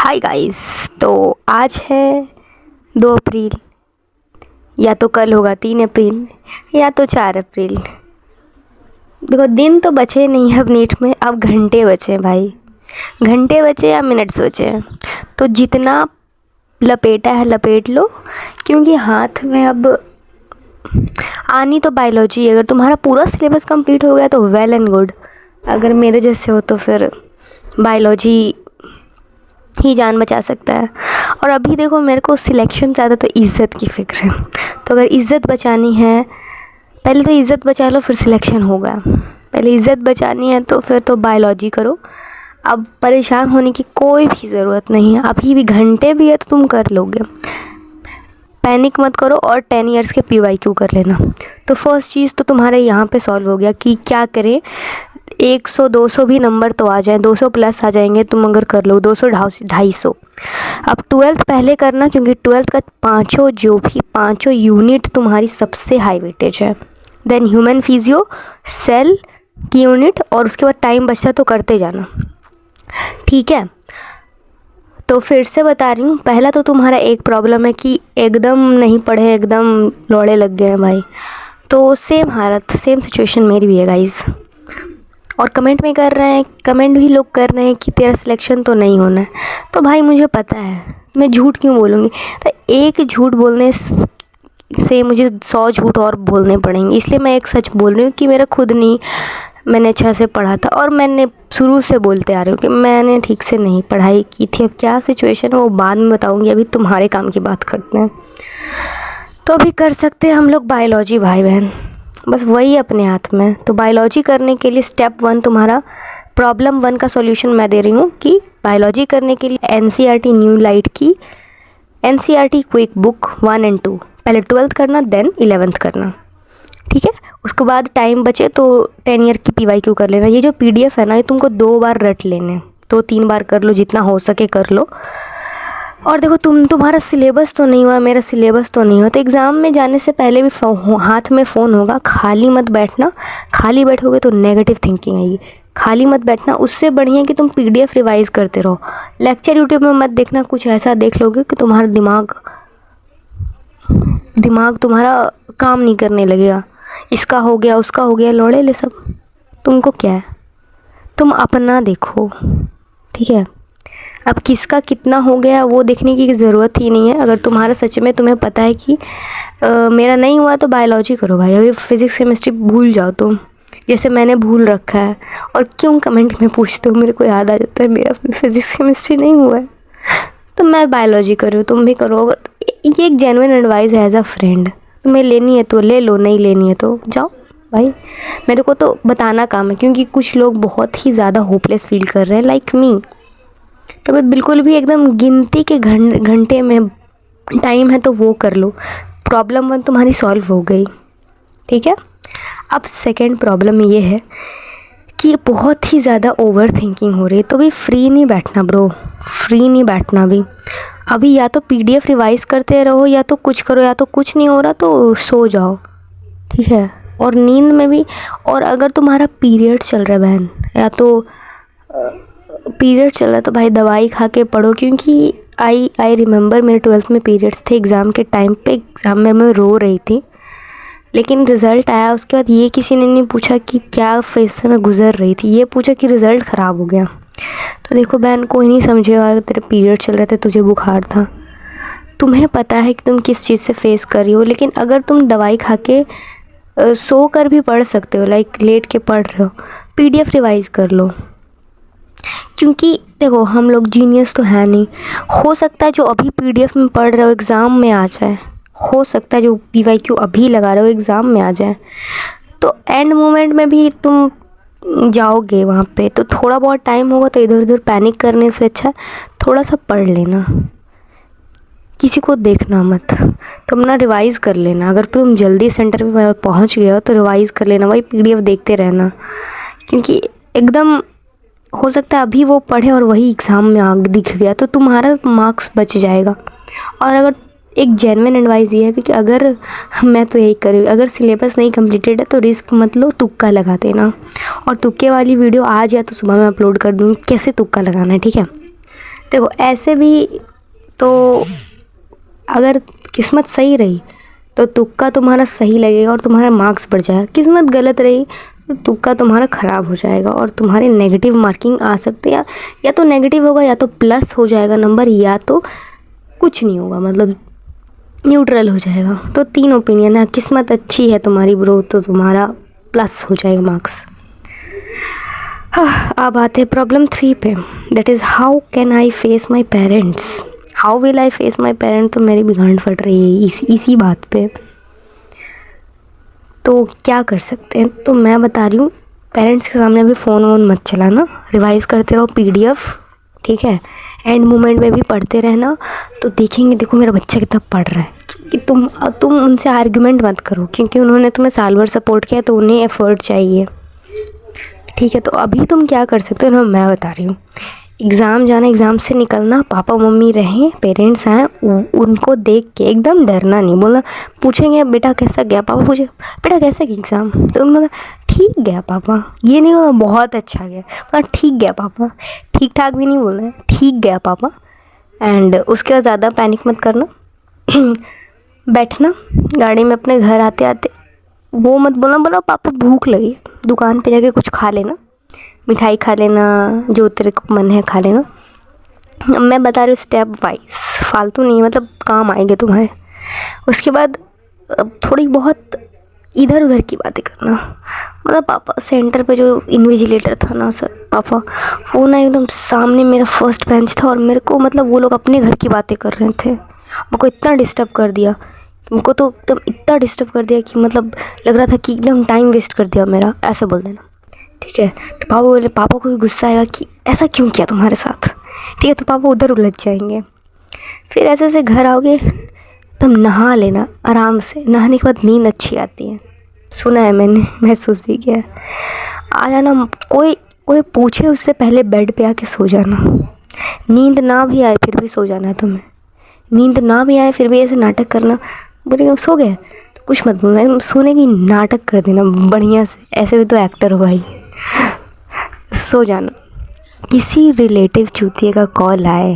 Hi guys. तो आज है 2 अप्रैल, या तो कल होगा 3 अप्रैल या तो 4 अप्रैल। देखो, दिन तो बचे नहीं है अब नीट में, अब घंटे बचे हैं भाई। घंटे बचे या मिनट्स बचे हैं, तो जितना लपेटा है लपेट लो, क्योंकि हाथ में अब आनी तो बायोलॉजी है। अगर तुम्हारा पूरा सिलेबस कंप्लीट हो गया तो वेल एंड गुड, अगर मेरे जैसे हो तो फिर बायोलॉजी ही जान बचा सकता है। और अभी देखो, मेरे को सिलेक्शन ज़्यादा तो इज़्ज़त की फ़िक्र है। तो अगर इज़्ज़त बचानी है, पहले तो इज़्ज़त बचा लो फिर सिलेक्शन होगा। पहले इज़्ज़त बचानी है तो फिर तो बायोलॉजी करो। अब परेशान होने की कोई भी ज़रूरत नहीं है, अभी भी घंटे भी है तो तुम कर लोगे। पैनिक मत करो और 10 इयर्स के PYQ कर लेना। तो फर्स्ट चीज़ तो तुम्हारे यहाँ पे सॉल्व हो गया कि क्या करें। 100-200 भी नंबर तो आ जाएं, 200 प्लस आ जाएंगे तुम अगर कर लो, 200-250। अब 12th पहले करना, क्योंकि 12th का पाँचों यूनिट तुम्हारी सबसे हाई वेटेज है। देन ह्यूमन फिजियो, सेल की यूनिट, और उसके बाद टाइम बचता तो करते जाना, ठीक है। तो फिर से बता रही हूँ, पहला तो तुम्हारा एक प्रॉब्लम है कि एकदम नहीं पढ़े, एकदम लौड़े लग गए हैं भाई। तो सेम हालत, सेम सिचुएशन मेरी भी है गाइज़। और कमेंट भी लोग कर रहे हैं कि तेरा सिलेक्शन तो नहीं होना है। तो भाई मुझे पता है, मैं झूठ क्यों बोलूँगी। तो एक झूठ बोलने से मुझे 100 झूठ और बोलने पड़ेंगे, इसलिए मैं एक सच बोल रही हूँ कि मेरा खुद नहीं, मैंने अच्छा से पढ़ा था। और मैंने शुरू से बोलते आ रही हूँ कि मैंने ठीक से नहीं पढ़ाई की थी। अब क्या सिचुएशन है वो बाद में बताऊँगी, अभी तुम्हारे काम की बात करते हैं। तो अभी कर सकते हैं हम लोग बायोलॉजी भाई बहन, बस वही अपने हाथ में। तो बायोलॉजी करने के लिए स्टेप 1 तुम्हारा, प्रॉब्लम 1 का सॉल्यूशन मैं दे रही हूँ कि बायोलॉजी करने के लिए NCERT न्यू लाइट की NCERT क्विक बुक 1 और 2 पहले 12th करना, देन 11th करना, ठीक है। उसके बाद टाइम बचे तो 10 ईयर की PYQ कर लेना। ये जो PDF है ना, ये तुमको 2 बार रट लेने, 2-3 बार कर लो, जितना हो सके कर लो। और देखो, तुम्हारा सिलेबस तो नहीं हुआ, मेरा सिलेबस तो नहीं हुआ, तो एग्ज़ाम में जाने से पहले भी हाथ में फ़ोन होगा, खाली मत बैठना। खाली बैठोगे तो नेगेटिव थिंकिंग आएगी, खाली मत बैठना। उससे बढ़िया कि तुम PDF रिवाइज़ करते रहो। लेक्चर यूट्यूब में मत देखना, कुछ ऐसा देख लोगे कि तुम्हारा दिमाग तुम्हारा काम नहीं करने लगेगा। इसका हो गया, उसका हो गया, लौड़े ले सब। तुमको क्या है, तुम अपना देखो, ठीक है। अब किसका कितना हो गया वो देखने की ज़रूरत ही नहीं है। अगर तुम्हारा सच में तुम्हें पता है कि मेरा नहीं हुआ, तो बायोलॉजी करो भाई। अभी फिज़िक्स केमिस्ट्री भूल जाओ तुम, जैसे मैंने भूल रखा है। और क्यों कमेंट में पूछते हो, मेरे को याद आ जाता है मेरा फिज़िक्स केमिस्ट्री नहीं हुआ है, तो मैं बायोलॉजी कर रही हूँ, तुम भी करो। अगर ये एक जेन्युइन एडवाइस है एज अ फ्रेंड, तुम्हें लेनी है तो ले लो, नहीं लेनी है तो जाओ भाई। मेरे को तो बताना काम है, क्योंकि कुछ लोग बहुत ही ज़्यादा होपलेस फील कर रहे हैं लाइक मी। तो मैं बिल्कुल भी एकदम गिनती के घंटे में टाइम है तो वो कर लो। प्रॉब्लम 1 तुम्हारी सॉल्व हो गई, ठीक है। अब सेकंड प्रॉब्लम ये है कि बहुत ही ज़्यादा ओवर थिंकिंग हो रही है। तो भी फ्री नहीं बैठना ब्रो, फ्री नहीं बैठना भी। अभी या तो PDF रिवाइज़ करते रहो, या तो कुछ करो, या तो कुछ नहीं हो रहा तो सो जाओ, ठीक है। और नींद में भी, और अगर तुम्हारा पीरियड चल रहा है बहन, या तो पीरियड चल रहा है, तो भाई दवाई खा के पढ़ो। क्योंकि आई रिमेंबर मेरे 12th में पीरियड्स थे एग्ज़ाम के टाइम पे। एग्ज़ाम में मैं रो रही थी, लेकिन रिज़ल्ट आया उसके बाद ये किसी ने नहीं पूछा कि क्या फेस से मैं गुज़र रही थी, ये पूछा कि रिज़ल्ट ख़राब हो गया। तो देखो बहन, कोई नहीं समझेगा तेरे पीरियड चल रहे थे, तुझे बुखार था, तुम्हें पता है कि तुम किस चीज़ से फेस कर रही हो। लेकिन अगर तुम दवाई खा के सो कर भी पढ़ सकते हो, लाइक लेट के पढ़ रहे हो, PDF रिवाइज़ कर लो। क्योंकि देखो, हम लोग जीनियस तो है नहीं। हो सकता है जो अभी PDF में पढ़ रहे हो एग्ज़ाम में आ जाए, हो सकता है जो PYQ अभी लगा रहे हो एग्ज़ाम में आ जाए। तो एंड मोमेंट में भी तुम जाओगे वहाँ पे, तो थोड़ा बहुत टाइम होगा, तो इधर उधर पैनिक करने से अच्छा थोड़ा सा पढ़ लेना, किसी को देखना मत, तुम ना रिवाइज़ कर लेना। अगर तुम जल्दी सेंटर पे पहुँच गए हो तो रिवाइज़ कर लेना, वही PDF देखते रहना। क्योंकि एकदम हो सकता है अभी वो पढ़े और वही एग्ज़ाम में आग दिख गया, तो तुम्हारा मार्क्स बच जाएगा। और अगर एक जेन्युइन एडवाइस ये है कि अगर, मैं तो यही करूँ, अगर सिलेबस नहीं कंप्लीटेड है तो रिस्क मत लो, तुक्का लगा देना। और तुक्के वाली वीडियो आज या तो सुबह में अपलोड कर दूँगी, कैसे तुक्का लगाना है, ठीक है। देखो ऐसे भी तो अगर किस्मत सही रही तो तुक्का तुम्हारा सही लगेगा और तुम्हारा मार्क्स बढ़ जाएगा। किस्मत गलत रही तो तुक्का तुम्हारा ख़राब हो जाएगा और तुम्हारे नेगेटिव मार्किंग आ सकते हैं। या तो नेगेटिव होगा, या तो प्लस हो जाएगा नंबर, या तो कुछ नहीं होगा, मतलब न्यूट्रल हो जाएगा। तो 3 ओपिनियन है। किस्मत अच्छी है तुम्हारी ब्रो तो तुम्हारा प्लस हो जाएगा मार्क्स। अब आते हैं प्रॉब्लम 3 पे, that is how can I face my parents. How will I face my parents, तो मेरी भी गांड फट रही है इसी बात पे। तो क्या कर सकते हैं, तो मैं बता रही हूँ, पेरेंट्स के सामने अभी फ़ोन वोन मत चलाना, रिवाइज़ करते रहो PDF, ठीक है। एंड मोमेंट में भी पढ़ते रहना, तो देखेंगे देखो मेरा बच्चा कितना पढ़ रहा है। कि तुम उनसे आर्ग्यूमेंट मत करो, क्योंकि उन्होंने तुम्हें साल भर सपोर्ट किया तो उन्हें एफ़र्ट चाहिए, ठीक है। तो अभी तुम क्या कर सकते हो ना, मैं बता रही हूँ। एग्ज़ाम जाना, एग्ज़ाम से निकलना, पापा मम्मी रहें, पेरेंट्स आएँ, उनको देख के एकदम डरना नहीं। बोला पूछेंगे बेटा कैसा गया, पापा पूछे बेटा कैसा गया एग्ज़ाम, तो मतलब ठीक गया पापा, ये नहीं बोला बहुत अच्छा गया, पर ठीक गया पापा, ठीक ठाक भी नहीं बोलना है, ठीक गया पापा। एंड उसके बाद ज़्यादा पैनिक मत करना। बैठना गाड़ी में अपने घर आते आते, वो मत बोलना बोला पापा भूख लगी, दुकान पे जाके कुछ खा लेना, मिठाई खा लेना, जो तेरे को मन है खा लेना। मैं बता रही हूँ स्टेप वाइज, फालतू नहीं, मतलब काम आएंगे तुम्हारे। उसके बाद थोड़ी बहुत इधर उधर की बातें करना, मतलब पापा सेंटर पे जो इन्विजिलेटर था ना सर, पापा वो ना एकदम सामने मेरा फर्स्ट बेंच था, और मेरे को मतलब वो लोग अपने घर की बातें कर रहे थे, मेरे को इतना डिस्टर्ब कर दिया, मुझको तो एकदम इतना डिस्टर्ब कर दिया कि मतलब लग रहा था कि एकदम टाइम वेस्ट कर दिया मेरा, ऐसा बोल देना, ठीक है। तो पापा को भी गुस्सा आएगा कि ऐसा क्यों किया तुम्हारे साथ, ठीक है। तो पापा उधर उलझ जाएंगे। फिर ऐसे ऐसे घर आओगे, तुम नहा लेना आराम से, नहाने के बाद नींद अच्छी आती है, सुना है मैंने, महसूस भी किया है। आ जाना, कोई पूछे उससे पहले बेड पे आके सो जाना। नींद ना भी आए फिर भी सो जाना है तुम्हें, नींद ना भी आए फिर भी ऐसे नाटक करना, बोलेंगे सो गए तो कुछ मत बोलना, एकदम सोने की नाटक कर देना बढ़िया से, ऐसे भी तो एक्टर हो भाई। सो जाना। किसी रिलेटिव चूतिए का कॉल आए,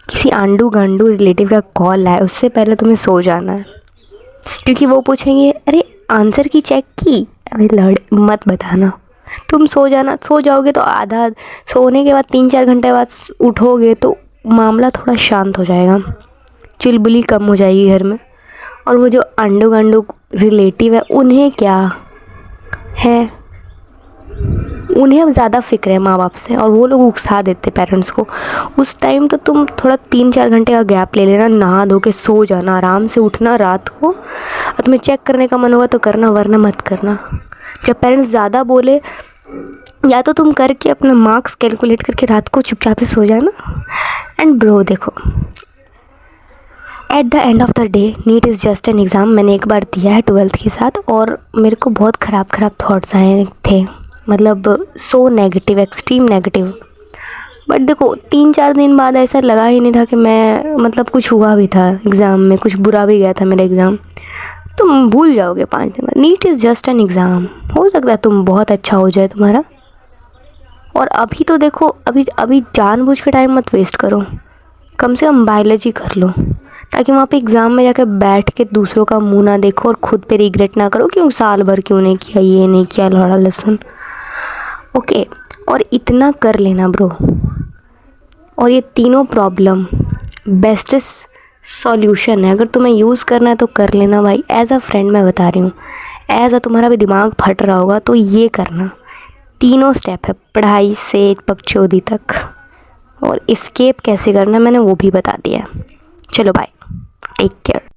किसी आंडू गांडू रिलेटिव का कॉल आए, उससे पहले तुम्हें सो जाना है, क्योंकि वो पूछेंगे अरे आंसर की चेक की, अरे मत बताना, तुम सो जाना। सो जाओगे तो आधा सोने के बाद 3-4 घंटे बाद उठोगे तो मामला थोड़ा शांत हो जाएगा, चुलबुली कम हो जाएगी घर में। और वो जो आंडू गांडू रिलेटिव है उन्हें क्या है, उन्हें अब ज़्यादा फिक्र है माँ बाप से, और वो लोग उकसा देते पेरेंट्स को। उस टाइम तो तुम थोड़ा 3-4 घंटे का गैप ले लेना, नहा धो के सो जाना, आराम से उठना रात को, और तुम्हें चेक करने का मन होगा तो करना, वरना मत करना। जब पेरेंट्स ज़्यादा बोले, या तो तुम करके अपना मार्क्स कैलकुलेट करके रात को चुपचाप से सो जाना। एंड ब्रो देखो, at the end of the day NEET is just an exam. मैंने एक बार दिया है 12th के साथ, और मेरे को बहुत ख़राब थॉट्स आए थे, मतलब so negative, extreme negative. But देखो 3-4 दिन बाद ऐसा लगा ही नहीं था कि मैं मतलब कुछ हुआ भी था एग्ज़ाम में, कुछ बुरा भी गया था मेरा एग्ज़ाम। तुम भूल जाओगे 5 दिन बाद, NEET is just an exam. हो सकता है तुम बहुत अच्छा हो जाए तुम्हारा। और अभी तो देखो, अभी जानबूझ के टाइम मत वेस्ट करो, कम से कम बायोलॉजी कर लो, ताकि वहाँ पे एग्ज़ाम में जाकर बैठ के दूसरों का मुंह ना देखो और ख़ुद पे रिग्रेट ना करो क्यों साल भर क्यों नहीं किया, ये नहीं किया, लौड़ा लहसुन। ओके, और इतना कर लेना ब्रो। और ये तीनों प्रॉब्लम बेस्टेस्ट सॉल्यूशन है, अगर तुम्हें यूज़ करना है तो कर लेना भाई। एज अ फ्रेंड मैं बता रही हूँ, एज अ तुम्हारा भी दिमाग फट रहा होगा तो ये करना। तीनों स्टेप है, पढ़ाई से पगचौदी तक, और एस्केप कैसे करना मैंने वो भी बता दिया। चलो बाय, टेक केयर।